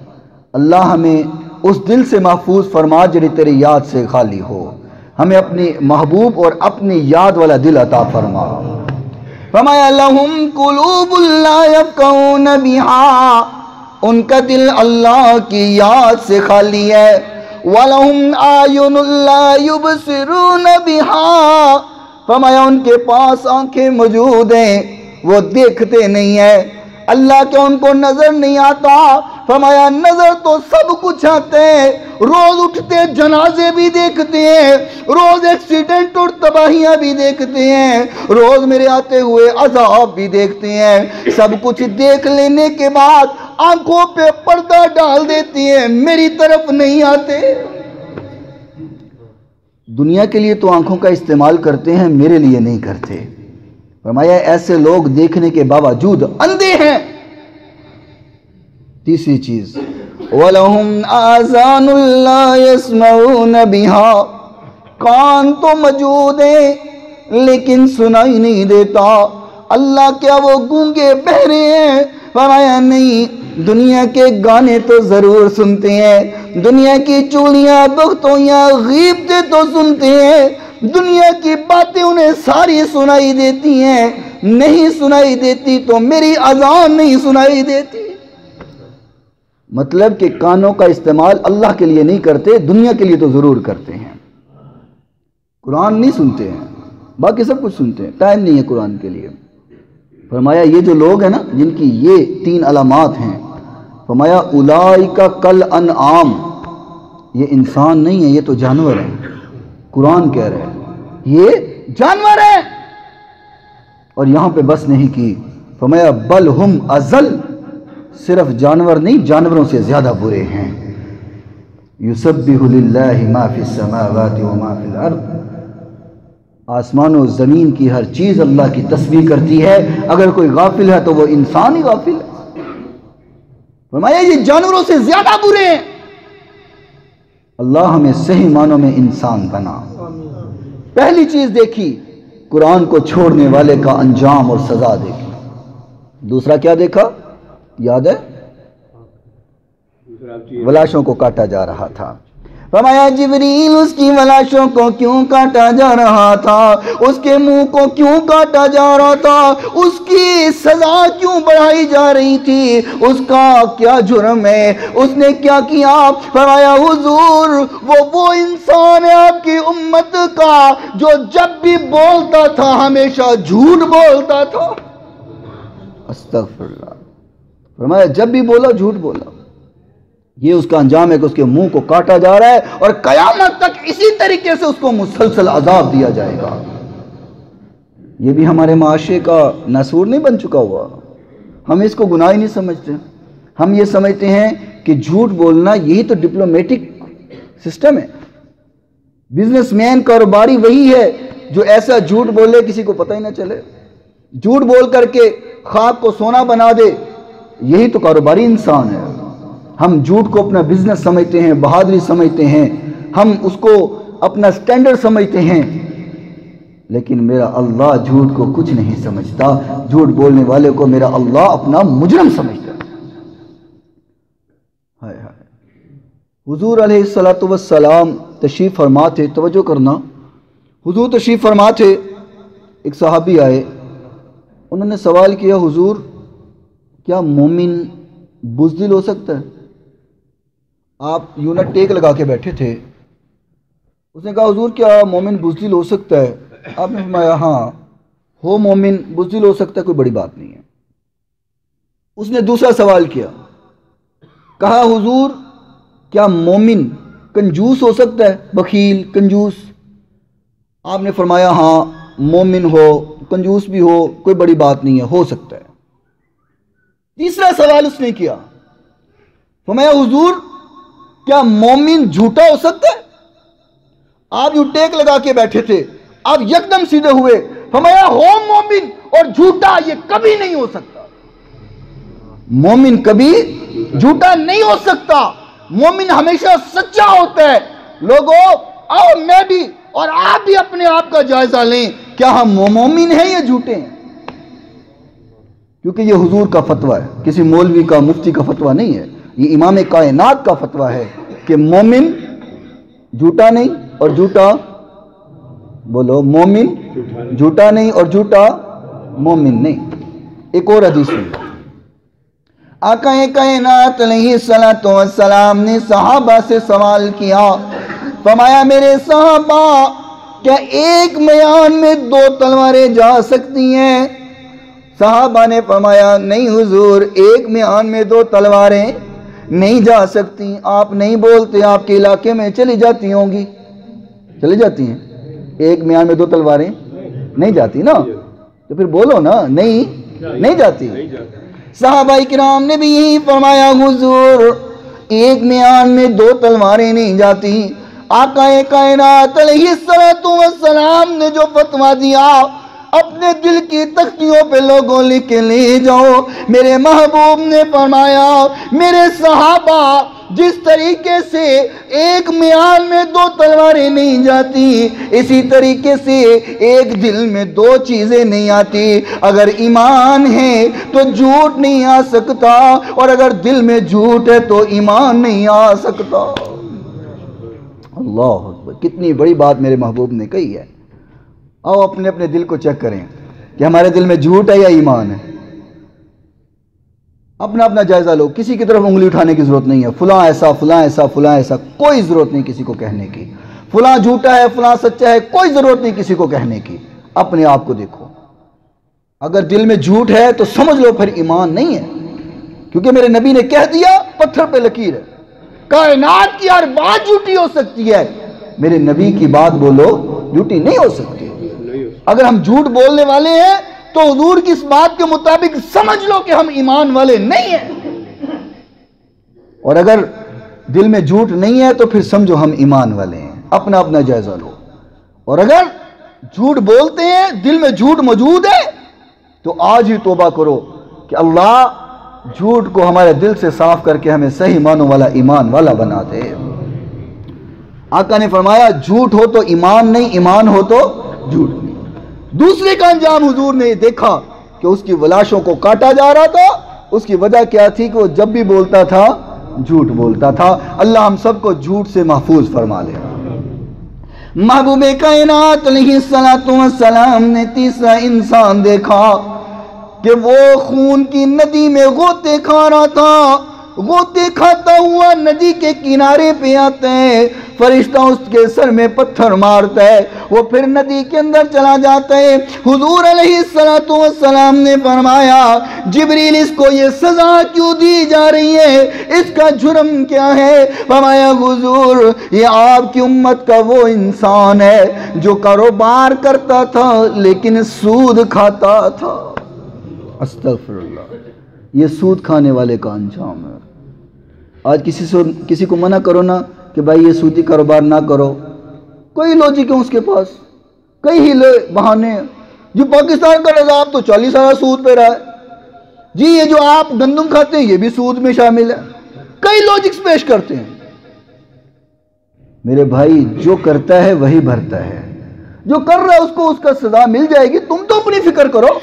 اللہ ہمیں اس دل سے محفوظ فرما جڑی تیری یاد سے خالی ہو۔ ہمیں اپنی محبوب اور اپنی یاد والا دل عطا فرما۔ فرمایا لہم قلوب لا یفقہون بہا، ان کا دل اللہ کی یاد سے خالی ہے۔ وَلَهُمْ أَعْيُنٌ لَا يُبْصِرُونَ بِهَا، فرمایا ان کے پاس آنکھیں موجود ہیں، وہ دیکھتے نہیں ہیں۔ اللہ کیا ان کو نظر نہیں آتا؟ فرمایا نظر تو سب کچھ آتے ہیں، روز اٹھتے جنازے بھی دیکھتے ہیں، روز ایکسیڈنٹ اور تباہیاں بھی دیکھتے ہیں، روز میرے آتے ہوئے عذاب بھی دیکھتے ہیں۔ سب کچھ دیکھ لینے کے بعد آنکھوں پہ پردہ ڈال دیتی ہیں، میری طرف نہیں آتے۔ دنیا کے لیے تو آنکھوں کا استعمال کرتے ہیں، میرے لیے نہیں کرتے۔ فرمایا ایسے لوگ دیکھنے کے باوجود اندھے ہیں۔ تیسری چیز وَلَهُمْ آذَانٌ لَا يَسْمَعُونَ بِهَا، کان تو موجود ہیں لیکن سنائی نہیں دیتا۔ اللہ کیا وہ گونگے بہرے ہیں؟ فرمایا نہیں، دنیا کے گانے تو ضرور سنتے ہیں، دنیا کی چولیاں بختویاں غیبتیں تو سنتے ہیں، دنیا کی باتیں انہیں ساری سنائی دیتی ہیں، نہیں سنائی دیتی تو میری اذان نہیں سنائی دیتی۔ مطلب کہ کانوں کا استعمال اللہ کے لیے نہیں کرتے، دنیا کے لیے تو ضرور کرتے ہیں۔ قرآن نہیں سنتے ہیں، باقی سب کچھ سنتے ہیں، ٹائم نہیں ہے قرآن کے لیے۔ فرمایا یہ جو لوگ ہیں نا جن کی یہ 3 علامات ہیں، فرمایا اولئک کالانعام، یہ انسان نہیں ہے، یہ تو جانور ہیں۔ قرآن کہہ رہے ہیں یہ جانور ہیں، اور یہاں پہ بس نہیں کی، فرمایا بل ہم اضل، صرف جانور نہیں جانوروں سے زیادہ برے ہیں۔ یسبح للہ ما فی السماوات وما فی الارض، آسمان و زمین کی ہر چیز اللہ کی تسبیح کرتی ہے، اگر کوئی غافل ہے تو وہ انسان ہی غافل ہے۔ فرمایا یہ جانوروں سے زیادہ برے ہیں۔ اللہ ہمیں صحیح معنوں میں انسان بنا۔ پہلی چیز دیکھی قرآن کو چھوڑنے والے کا انجام اور سزا دیکھی۔ دوسرا کیا دیکھا؟ یاد ہے؟ ولاشوں کو کاٹا جا رہا تھا۔ فرمایا جبریل اس کی ولاشوں کو کیوں کاٹا جا رہا تھا، اس کے منہ کو کیوں کاٹا جا رہا تھا، اس کی سزا کیوں بڑھائی جا رہی تھی، اس کا کیا جرم ہے، اس نے کیا کیا؟ فرمایا حضور وہ انسان ہے آپ کی امت کا جو جب بھی بولتا تھا ہمیشہ جھوٹ بولتا تھا۔ استغفر اللہ۔ فرمایا جب بھی بولا جھوٹ بولا۔ یہ اس کا انجام ہے کہ اس کے منہ کو کاٹا جا رہا ہے، اور قیامت تک اسی طریقے سے اس کو مسلسل عذاب دیا جائے گا۔ یہ بھی ہمارے معاشرے کا ناسور نہیں بن چکا ہوا؟ ہم اس کو گناہ ہی نہیں سمجھتے، ہم یہ سمجھتے ہیں کہ جھوٹ بولنا یہی تو ڈپلومیٹک سسٹم ہے۔ بزنس مین کاروباری وہی ہے جو ایسا جھوٹ بولے کسی کو پتہ ہی نہ چلے، جھوٹ بول کر کے خاک کو سونا بنا دے، یہی تو کاروباری انسان ہے۔ ہم جھوٹ کو اپنا بزنس سمجھتے ہیں، بہادری سمجھتے ہیں، ہم اس کو اپنا سٹینڈرڈ سمجھتے ہیں، لیکن میرا اللہ جھوٹ کو کچھ نہیں سمجھتا۔ جھوٹ بولنے والے کو میرا اللہ اپنا مجرم سمجھتا ہے۔ ہائے ہائے۔ حضور علیہ السلام تشریف فرما تھے، توجہ کرنا، حضور تشریف فرما تھے، ایک صحابی آئے، انہوں نے سوال کیا حضور کیا مومن بزدل ہو سکتا ہے؟ آپ یوں نہ ٹیک لگا کے بیٹھے تھے، اس نے کہا حضور کیا مومن بزدل ہو سکتا ہے؟ آپ نے فرمایا ہاں ہو مومن بزدل ہو سکتا ہے، کوئی بڑی بات نہیں ہے۔ اس نے دوسرا سوال کیا، کہا حضور کیا مومن کنجوس ہو سکتا ہے، بخیل کنجوس؟ آپ نے فرمایا ہاں مومن ہو کنجوس بھی ہو کوئی بڑی بات نہیں ہے، ہو سکتا ہے۔ تیسرا سوال اس نے کیا، فرمایا حضور کیا مومن جھوٹا ہو سکتا ہے؟ آپ یوں ٹیک لگا کے بیٹھے تھے، آپ یکدم سیدھے ہوئے، فرمایا ہو مومن اور جھوٹا یہ کبھی نہیں ہو سکتا۔ مومن کبھی جھوٹا نہیں ہو سکتا، مومن ہمیشہ سچا ہوتا ہے۔ لوگوں آؤ میں بھی اور آپ بھی اپنے آپ کا جائزہ لیں، کیا ہم مومن ہیں یا جھوٹے ہیں؟ کیونکہ یہ حضور کا فتویٰ ہے، کسی مولوی کا مفتی کا فتویٰ نہیں ہے، یہ امام کائنات کا فتویٰ ہے کہ مومن جھوٹا نہیں اور جھوٹا بولو مومن جھوٹا نہیں اور جھوٹا مومن نہیں۔ ایک اور حدیث سن، آقا کائنات علیہ الصلوۃ والسلام نے صحابہ سے سوال کیا، فرمایا میرے صحابہ کیا ایک میان میں 2 تلواریں جا سکتی ہیں؟ صحابہ نے فرمایا نہیں حضور، ایک میان میں 2 تلواریں نہیں جا سکتی۔ آپ نہیں بولتے، آپ کے علاقے میں چلی جاتی ہوں گی؟ چلی جاتی ہیں؟ ایک میان میں 2 تلواریں نہیں جاتی نا، تو پھر بولو نا، نہیں جاتی۔ صحابہ کرام نے بھی یہی فرمایا حضور ایک میان میں 2 تلواریں نہیں جاتی۔ آقا کائنات علیہ السلام نے جو فتویٰ دیا، اپنے دل کی تختیوں پہ لوگوں لکھ کے لے جاؤ۔ میرے محبوب نے فرمایا میرے صحابہ جس طریقے سے ایک میان میں 2 تلواریں نہیں جاتی، اسی طریقے سے ایک دل میں 2 چیزیں نہیں آتی۔ اگر ایمان ہے تو جھوٹ نہیں آ سکتا، اور اگر دل میں جھوٹ ہے تو ایمان نہیں آ سکتا۔ اللہ اکبر، کتنی بڑی بات میرے محبوب نے کہی ہے۔ آؤ اپنے اپنے دل کو چیک کریں کہ ہمارے دل میں جھوٹ ہے یا ایمان ہے۔ اپنا اپنا جائزہ لو، کسی کی طرف انگلی اٹھانے کی ضرورت نہیں ہے، فلاں ایسا فلاں ایسا فلاں ایسا، کوئی ضرورت نہیں کسی کو کہنے کی، فلاں جھوٹا ہے فلاں سچا ہے، کوئی ضرورت نہیں کسی کو کہنے کی۔ اپنے آپ کو دیکھو، اگر دل میں جھوٹ ہے تو سمجھ لو پھر ایمان نہیں ہے، کیونکہ میرے نبی نے کہہ دیا پتھر پہ لکیر ہے، کائنات کی ہر بات جھوٹی ہو سکتی ہے، میرے نبی کی بات بولو جھوٹی نہیں ہو سکتی۔ اگر ہم جھوٹ بولنے والے ہیں تو حضور کی اس بات کے مطابق سمجھ لو کہ ہم ایمان والے نہیں ہیں، اور اگر دل میں جھوٹ نہیں ہے تو پھر سمجھو ہم ایمان والے ہیں۔ اپنا اپنا جائزہ لو، اور اگر جھوٹ بولتے ہیں دل میں جھوٹ موجود ہے تو آج ہی توبہ کرو کہ اللہ جھوٹ کو ہمارے دل سے صاف کر کے ہمیں صحیح معنوں والا ایمان والا بنا دے۔ آقا نے فرمایا جھوٹ ہو تو ایمان نہیں، ایمان ہو تو جھوٹ نہیں۔ دوسرے کا انجام حضور نے دیکھا کہ اس کی لاشوں کو کاٹا جا رہا تھا، اس کی وجہ کیا تھی کہ وہ جب بھی بولتا تھا جھوٹ بولتا تھا۔ اللہ ہم سب کو جھوٹ سے محفوظ فرما لے۔ محبوب کائنات علیہ السلام نے تیسرا انسان دیکھا کہ وہ خون کی ندی میں غوطے کھا رہا تھا، غوطے کھاتا ہوا ندی کے کنارے پہ آتا ہے، فرشتہ اس کے سر میں پتھر مارتا ہے، وہ پھر ندی کے اندر چلا جاتا ہے۔ حضور علیہ السلام نے فرمایا جبریل اس کو یہ سزا کیوں دی جا رہی ہے، اس کا جرم کیا ہے؟ فرمایا حضور یہ آپ کی امت کا وہ انسان ہے جو کاروبار کرتا تھا لیکن سود کھاتا تھا۔ استغفر اللہ، یہ سود کھانے والے کا انجام ہے۔ آج کسی کو منع کرو نا کہ بھائی یہ سودی کاروبار نہ کرو، کوئی لوجک ہے اس کے پاس، کئی ہیلے بہانے ہیں۔ جو پاکستان کا نظام تو 40 سالہ سود پہ رہا ہے جی، یہ جو آپ گندم کھاتے ہیں یہ بھی سود میں شامل ہے، کئی لوجکس پیش کرتے ہیں۔ میرے بھائی جو کرتا ہے وہی بھرتا ہے، جو کر رہا ہے اس کو اس کا سزا مل جائے گی۔ تم تو اپنی فکر کرو،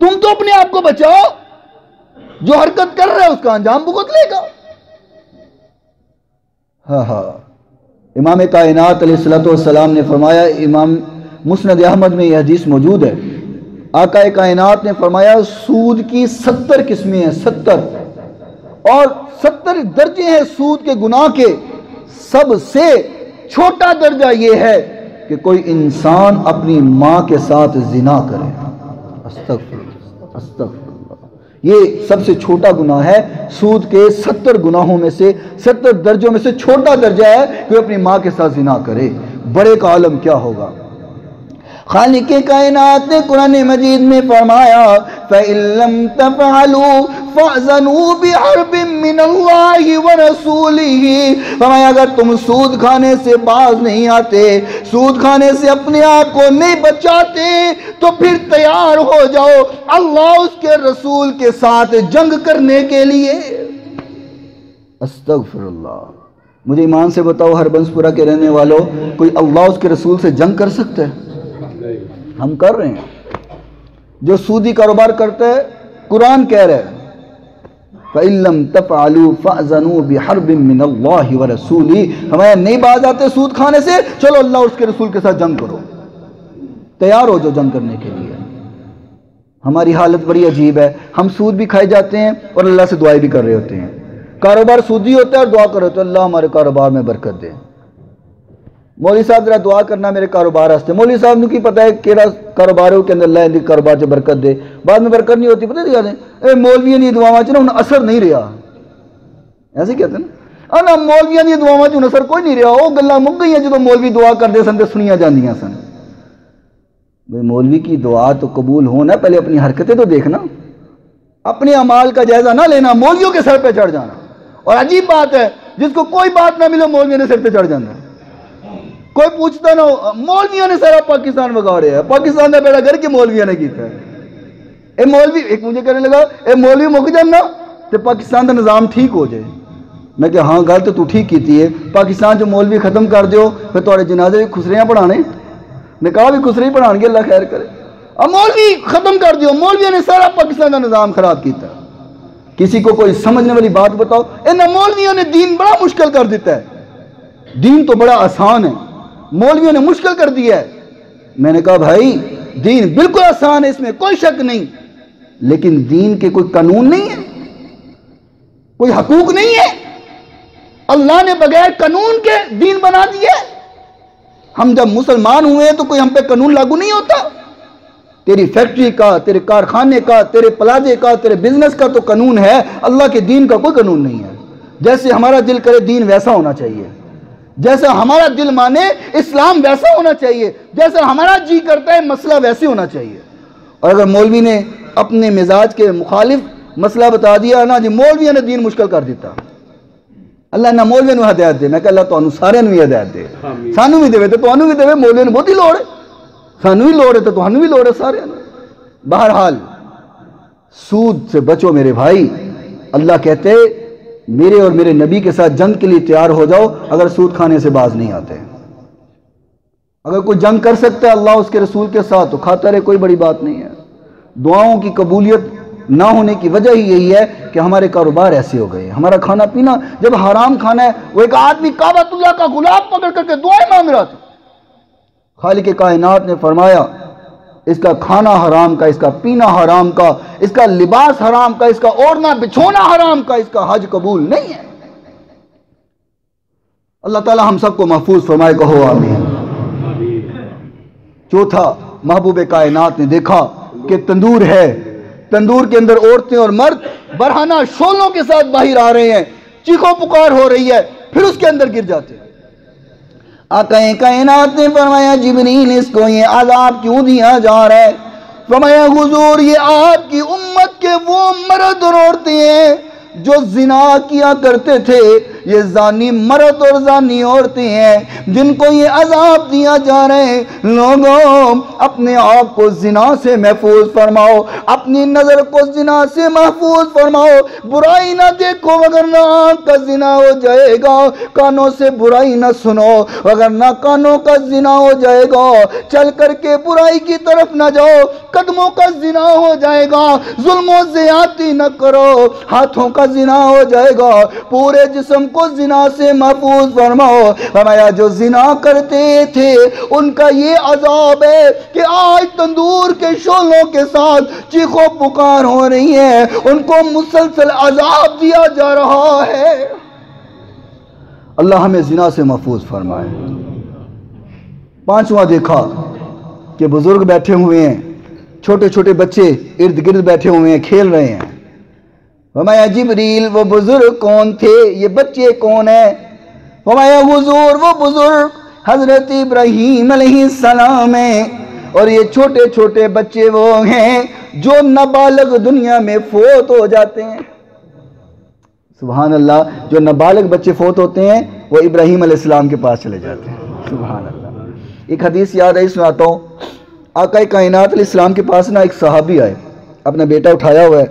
تم تو اپنے آپ کو بچاؤ، جو حرکت کر رہا ہے اس کا انجام بھگت لے گا۔ ہاں امام کائنات علیہ السلام نے فرمایا، امام مسند احمد میں یہ حدیث موجود ہے، آقا کائنات نے فرمایا سود کی 70 قسمیں ہیں، 70 اور 70 درجے ہیں سود کے گناہ کے۔ سب سے چھوٹا درجہ یہ ہے کہ کوئی انسان اپنی ماں کے ساتھ زنا کرے۔ استغفر اللہ، یہ سب سے چھوٹا گناہ ہے، سود کے 70 گناہوں میں سے 70 درجوں میں سے چھوٹا درجہ ہے کہ اپنی ماں کے ساتھ زنا کرے۔ بڑے کا عالم کیا ہوگا؟ خالق کائنات نے قرآن مجید میں فرمایا فَإِن لَّمْ تَفْعَلُوا فَأْذَنُوا بِحَرْبٍ مِّنَ اللَّهِ وَرَسُولِهِ۔ فرمایا اگر تم سود کھانے سے باز نہیں آتے، سود کھانے سے اپنے آپ کو نہیں بچاتے، تو پھر تیار ہو جاؤ اللہ اس کے رسول کے ساتھ جنگ کرنے کے لیے۔ استغفر اللہ، مجھے ایمان سے بتاؤ ہر بنسپورہ کے رہنے والوں، کوئی اللہ اس کے رسول سے جنگ کر سکتا ہے؟ ہم کر رہے ہیں۔ جو سودی کاروبار کرتا ہے قرآن کہہ رہا ہے فَإِن لَّمْ تَفْعَلُوا فَأْذَنُوا بِحَرْبٍ مِّنَ اللَّهِ وَرَسُولِهِ۔ ہمیں نہیں باز آتے سود کھانے سے، چلو اللہ اور اس کے رسول کے ساتھ جنگ کرو۔ تیار ہو جو جنگ کرنے کے لیے۔ ہماری حالت بڑی عجیب ہے، ہم سود بھی کھائے جاتے ہیں اور اللہ سے دعائیں بھی کر رہے ہوتے ہیں۔ کاروبار سودی ہوتا ہے اور دعا کر رہے ہوتے ہیں اللہ ہمارے کاروبار میں برکت دے۔ مولوی صاحب ذرا دعا کرنا میرے کاروبار واسطے، مولوی صاحب نے کی پتہ ہے کیڑا کاروبار ہے کہ اللہ ان کاروبار سے برکت دے، بعد میں برکت نہیں ہوتی، پتہ نہیں اے مولویاں دی دعاواں چ نا اثر نہیں رہا، ایسے کہتے ہیں نا مولویاں دی دعاواں چ اثر کوئی نہیں رہا، وہ گلاں مک گئیاں جدوں مولوی دعا کرتے سن تے سنیاں جاندیاں سن۔ بھئی مولوی کی دعا تو قبول ہونا، پہلے اپنی حرکتیں تو دیکھنا، اپنے اعمال کا جائزہ نہ لینا، مولویوں کے سر پہ چڑھ جانا۔ اور عجیب بات ہے جس کو کوئی بات نہ ملے مولویوں نے سر پہ چڑھ جانا، کوئی پوچھتا نہ ہو، مولویوں نے سارا پاکستان بگاڑے ہے، پاکستان کا بیڑا گھر کے مولویوں نے کیتا ہے۔ اے مولوی ایک مجھے کہنے لگا اے مولوی مک جانا تے پاکستان کا نظام ٹھیک ہو جائے۔ میں کہ ہاں گل تو ٹھیک کیتی ہے، پاکستان جو مولوی ختم کر دیو پھر تھوڑے جنازے بھی خسریاں پڑھانے، نکاح بھی خسرے ہی پڑھان گے، اللہ خیر کرے۔ اب مولوی ختم کر دیو، مولویوں نے سارا پاکستان کا نظام خراب کیتا ہے۔ کسی کو کوئی سمجھنے والی بات بتاؤ، انہاں مولویوں نے دین بڑا مشکل کر دیتا ہے، دین تو بڑا آسان ہے، مولویوں نے مشکل کر دیا ہے۔ میں نے کہا بھائی دین بالکل آسان ہے، اس میں کوئی شک نہیں، لیکن دین کے کوئی قانون نہیں ہے، کوئی حقوق نہیں ہے، اللہ نے بغیر قانون کے دین بنا دیا ہے۔ ہم جب مسلمان ہوئے تو کوئی ہم پہ قانون لاگو نہیں ہوتا، تیری فیکٹری کا، تیرے کارخانے کا، تیرے پلازے کا، تیرے بزنس کا تو قانون ہے، اللہ کے دین کا کوئی قانون نہیں ہے۔ جیسے ہمارا دل کرے دین ویسا ہونا چاہیے، جیسا ہمارا دل مانے اسلام ویسا ہونا چاہیے، جیسا ہمارا جی کرتا ہے مسئلہ ویسے ہونا چاہیے۔ اور اگر مولوی نے اپنے مزاج کے مخالف مسئلہ بتا دیا نا جی، مولویوں نے دین مشکل کر دیتا، اللہ نہ مولوی نو ہدایت دے، میں کہ اللہ تانوں سارے نو ہدایت دے، سانو بھی دے تے تانوں بھی دے، مولوی نو بہت ہی لوڑ ہے، سانو بھی لوڑ ہے تو تانوں بھی لوڑ ہے سارے نو۔ بہرحال سود سے بچو میرے بھائی، اللہ کہتے میرے اور میرے نبی کے ساتھ جنگ کے لیے تیار ہو جاؤ اگر سود کھانے سے باز نہیں آتے۔ اگر کوئی جنگ کر سکتا ہے اللہ اس کے رسول کے ساتھ تو کھاتا رہے، کوئی بڑی بات نہیں ہے۔ دعاؤں کی قبولیت نہ ہونے کی وجہ ہی یہی ہے کہ ہمارے کاروبار ایسے ہو گئے، ہمارا کھانا پینا جب حرام کھانا ہے، وہ ایک آدمی کعبۃ اللہ کا غلاف پکڑ کر کے دعائیں مانگ رہا تھا، خالق کائنات نے فرمایا اس کا کھانا حرام کا، اس کا پینا حرام کا، اس کا لباس حرام کا، اس کا اوڑھنا بچھونا حرام کا، اس کا حج قبول نہیں ہے۔ اللہ تعالی ہم سب کو محفوظ فرمائے، کہو آمین۔ چوتھا، محبوب کائنات نے دیکھا کہ تندور ہے، تندور کے اندر عورتیں اور مرد برہنہ شعلوں کے ساتھ باہر آ رہے ہیں، چیخو پکار ہو رہی ہے، پھر اس کے اندر گر جاتے ہیں۔ آقا کائنات نے فرمایا جبریل اس کو یہ عذاب کیوں دیا جا رہا ہے؟ فرمایا حضور یہ آپ کی امت کے وہ مرد اور عورتیں ہیں جو زنا کیا کرتے تھے، یہ زانی مرد اور زانی عورتیں ہیں جن کو یہ عذاب دیا جا رہے ہیں۔ لوگوں اپنے آپ کو زنا سے محفوظ فرماؤ، اپنی نظر کو زنا سے محفوظ فرماؤ، برائی نہ دیکھو وگرنہ آنکھ کا زنا ہو جائے گا، کانوں سے برائی نہ سنو وگرنہ کانوں کا زنا ہو جائے گا، چل کر کے برائی کی طرف نہ جاؤ قدموں کا زنا ہو جائے گا، ظلم و زیادتی نہ کرو ہاتھوں کا زنا ہو جائے گا، پورے جسم کو زنا سے محفوظ فرماؤ۔ فرمایا جو زنا کرتے تھے ان کا یہ عذاب ہے کہ آج تندور کے شعلوں کے ساتھ چیخو پکار ہو رہی ہے، ان کو مسلسل عذاب دیا جا رہا ہے۔ اللہ ہمیں زنا سے محفوظ فرمائے۔ پانچواں دیکھا کہ بزرگ بیٹھے ہوئے ہیں، چھوٹے چھوٹے بچے ارد گرد بیٹھے ہوئے ہیں، کھیل رہے ہیں۔ فرمایا جبریل وہ بزرگ کون تھے، یہ بچے کون ہیں؟ فرمایا حضور وہ بزرگ حضرت ابراہیم علیہ السلام ہیں، اور یہ چھوٹے چھوٹے بچے وہ ہیں جو نابالغ دنیا میں فوت ہو جاتے ہیں۔ سبحان اللہ، جو نابالغ بچے فوت ہوتے ہیں وہ ابراہیم علیہ السلام کے پاس چلے جاتے ہیں۔ سبحان اللہ۔ ایک حدیث یاد ہے، سناتا ہوں۔ آقا کائنات علیہ السلام کے پاس نا ایک صحابی آئے، اپنا بیٹا اٹھایا ہوا ہے،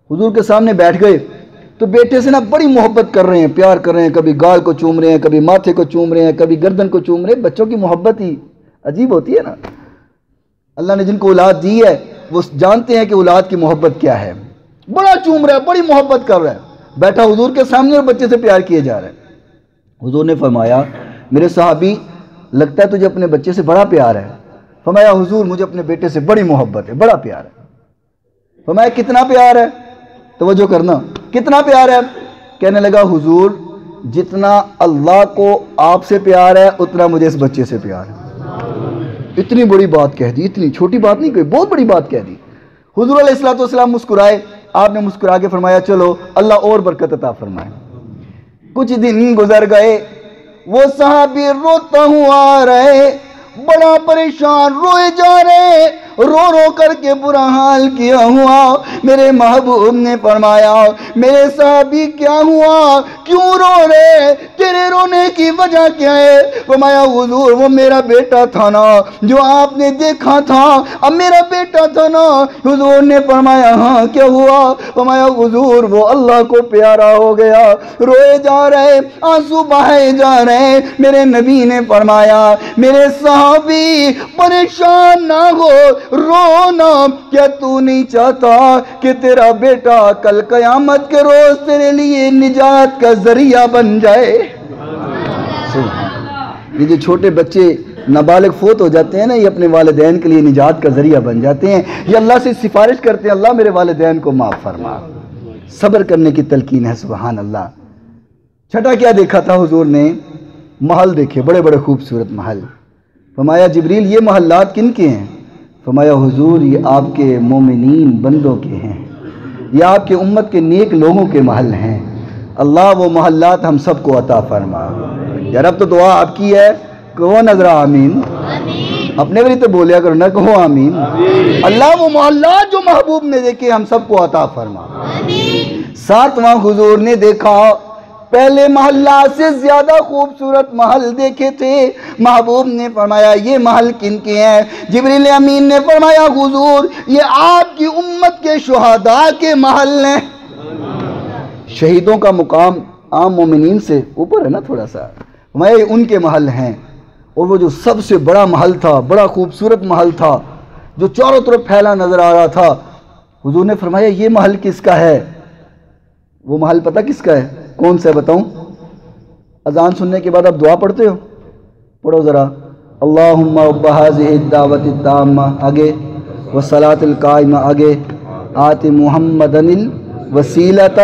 حضور کے سامنے بیٹھ گئے تو بیٹے سے نا بڑی محبت کر رہے ہیں، پیار کر رہے ہیں، کبھی گال کو چوم رہے ہیں، کبھی ماتھے کو چوم رہے ہیں، کبھی گردن کو چوم رہے ہیں۔ بچوں کی محبت ہی عجیب ہوتی ہے نا۔ اللہ نے جن کو اولاد دی ہے وہ جانتے ہیں کہ اولاد کی محبت کیا ہے۔ بڑا چوم رہا ہے، بڑی محبت کر رہا ہے، بیٹھا حضور کے سامنے اور بچے سے پیار کیے جا رہا ہے۔ حضور نے فرمایا میرے صحابی لگتا ہے تجھے اپنے بچے سے بڑا پیار ہے، فرمایا حضور مجھے اپنے بیٹے سے بڑی محبت ہے، بڑا پیار ہے۔ فرمایا کتنا پیار ہے؟ توجہ کرنا، کتنا پیار ہے؟ کہنے لگا حضور جتنا اللہ کو آپ سے پیار ہے اتنا مجھے اس بچے سے پیار ہے۔ اتنی بڑی بات کہہ دی، اتنی چھوٹی بات نہیں کوئی، بہت بڑی بات کہہ دی۔ حضور علیہ السلام مسکرائے، آپ نے مسکرا کے فرمایا چلو اللہ اور برکت عطا فرمائے۔ کچھ دن گزر گئے، وہ صحابی روتا ہوا آ رہے، بڑا پریشان روئے جا رہے، رو رو کر کے برا حال کیا ہوا۔ میرے محبوب نے فرمایا میرے صحابی کیا ہوا، کیوں رو رہے، تیرے رونے کی وجہ کیا ہے؟ فرمایا حضور وہ میرا بیٹا تھا نا جو آپ نے دیکھا تھا، اب میرا بیٹا تھا نا۔ حضور نے فرمایا ہاں کیا ہوا؟ فرمایا حضور وہ اللہ کو پیارا ہو گیا۔ روئے جا رہے، آنسو بہائے جا رہے۔ میرے نبی نے فرمایا میرے صحابی پریشان نہ ہو، رونا، کیا تو نہیں چاہتا کہ تیرا بیٹا کل قیامت کے روز تیرے لیے نجات کا ذریعہ بن جائے؟ یہ جو چھوٹے بچے نابالغ فوت ہو جاتے ہیں نا، یہ اپنے والدین کے لیے نجات کا ذریعہ بن جاتے ہیں، یہ اللہ سے سفارش کرتے ہیں اللہ میرے والدین کو معاف فرما۔ صبر کرنے کی تلقین ہے، سبحان اللہ۔ چھٹا کیا دیکھا تھا حضور نے؟ محل دیکھے، بڑے بڑے خوبصورت محل۔ فرمایا جبریل یہ محلات کن کے ہیں؟ فرمایا حضور یہ آپ کے مومنین بندوں کے ہیں، یہ آپ کے امت کے نیک لوگوں کے محل ہیں۔ اللہ وہ محلات ہم سب کو عطا فرما۔ یا رب تو دعا آپ کی ہے، کہو نظر آمین، اپنے بری تو بولیا کرو نہ، کہو آمین۔ اللہ وہ محلات جو محبوب نے دیکھے ہم سب کو عطا فرما۔ ساتواں حضور نے دیکھا، پہلے محلہ سے زیادہ خوبصورت محل دیکھے تھے۔ محبوب نے فرمایا یہ محل کن کے ہیں؟ جبریل امین نے فرمایا حضور یہ آپ کی امت کے شہداء کے محل ہیں۔ شہیدوں کا مقام عام مومنین سے اوپر ہے نا تھوڑا سا، فرمایا یہ ان کے محل ہیں۔ اور وہ جو سب سے بڑا محل تھا، بڑا خوبصورت محل تھا جو چاروں طرف پھیلا نظر آ رہا تھا، حضور نے فرمایا یہ محل کس کا ہے؟ وہ محل پتہ کس کا ہے؟ کون سا ہے بتاؤں؟ اذان سننے کے بعد آپ دعا پڑھتے ہو، پڑھو ذرا، اللہم رب ہذہ الدعوۃ التامہ آگے، والصلاۃ القائمہ آگے، آت محمدا الوسیلۃ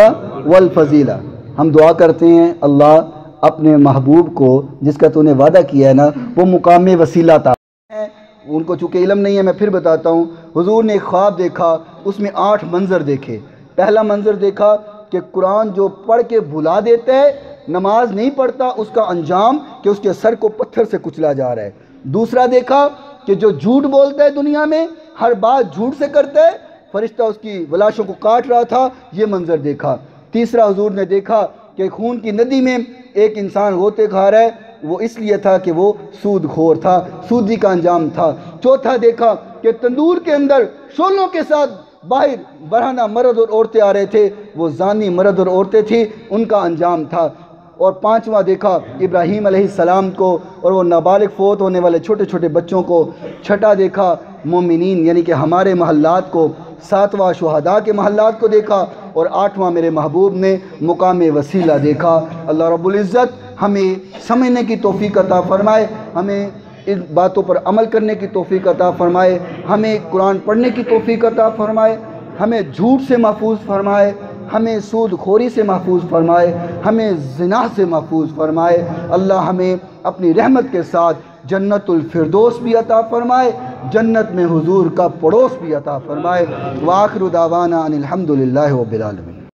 والفضیلہ۔ ہم دعا کرتے ہیں اللہ اپنے محبوب کو جس کا تو نے وعدہ کیا ہے نا وہ مقام وسیلہ عطا۔ ان کو چونکہ علم نہیں ہے میں پھر بتاتا ہوں۔ حضور نے ایک خواب دیکھا، اس میں 8 منظر دیکھے۔ پہلا منظر دیکھا کہ قرآن جو پڑھ کے بھلا دیتا ہے، نماز نہیں پڑھتا، اس کا انجام کہ اس کے سر کو پتھر سے کچلا جا رہا ہے۔ دوسرا دیکھا کہ جو جھوٹ بولتا ہے دنیا میں، ہر بات جھوٹ سے کرتا ہے، فرشتہ اس کی لاشوں کو کاٹ رہا تھا، یہ منظر دیکھا۔ تیسرا حضور نے دیکھا کہ خون کی ندی میں ایک انسان غوطے کھا رہا ہے، وہ اس لیے تھا کہ وہ سود خور تھا، سودی کا انجام تھا۔ چوتھا دیکھا کہ تندور کے اندر شولوں کے ساتھ باہر برہنہ مرد اور عورتیں آ رہے تھے، وہ زانی مرد اور عورتیں تھیں، ان کا انجام تھا۔ اور پانچواں دیکھا ابراہیم علیہ السلام کو اور وہ نابالغ فوت ہونے والے چھوٹے چھوٹے بچوں کو۔ چھٹا دیکھا مومنین یعنی کہ ہمارے محلات کو۔ ساتواں شہداء کے محلات کو دیکھا، اور آٹھواں میرے محبوب نے مقام وسیلہ دیکھا۔ اللہ رب العزت ہمیں سمجھنے کی توفیق عطا فرمائے، ہمیں ان باتوں پر عمل کرنے کی توفیق عطا فرمائے، ہمیں قرآن پڑھنے کی توفیق عطا فرمائے، ہمیں جھوٹ سے محفوظ فرمائے، ہمیں سود خوری سے محفوظ فرمائے، ہمیں زنا سے محفوظ فرمائے۔ اللہ ہمیں اپنی رحمت کے ساتھ جنت الفردوس بھی عطا فرمائے، جنت میں حضور کا پڑوس بھی عطا فرمائے۔ وآخر دعوانا ان الحمدللہ رب العالمین۔